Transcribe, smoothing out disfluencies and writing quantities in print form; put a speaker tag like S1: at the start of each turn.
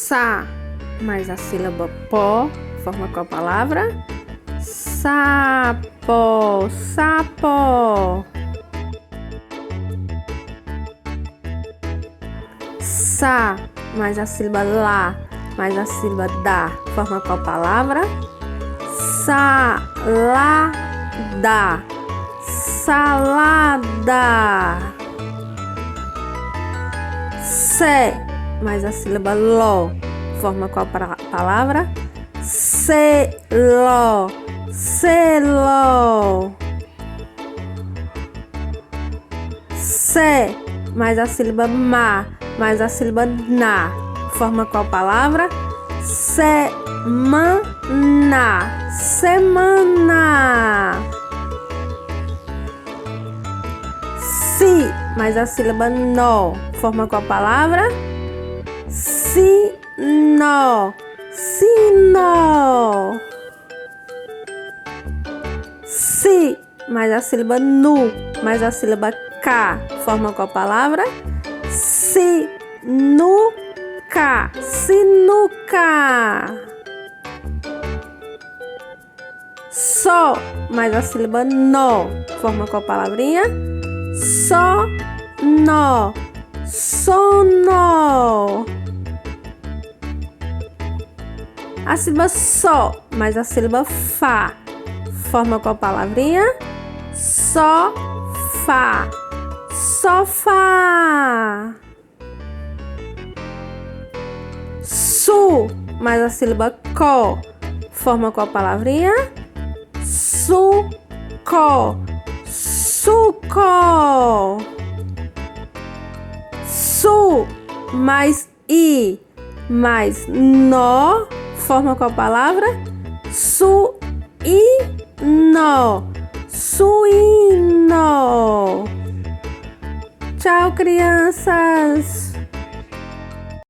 S1: Sa mais a sílaba pó forma qual palavra? Sapo, sapo. Sa mais a sílaba lá mais a sílaba da forma qual palavra? Salada, salada. Se mais a sílaba lo forma qual palavra? Selo, selo. Se mais a sílaba ma mais a sílaba na forma qual palavra? Semana, semana. Si mais a sílaba no forma qual palavra? Sino, sino. Si mais a sílaba nu mais a sílaba ca forma qual palavra? Sinuca, sinuca. So mais a sílaba no forma qual palavrinha? Sono, sono. A sílaba so mais a sílaba fa forma qual palavrinha? Sofá, sofá. Su mais a sílaba co forma qual palavrinha? Suco, suco. Su mais i mais no forma qual palavra? Suíno, suíno. Tchau, crianças.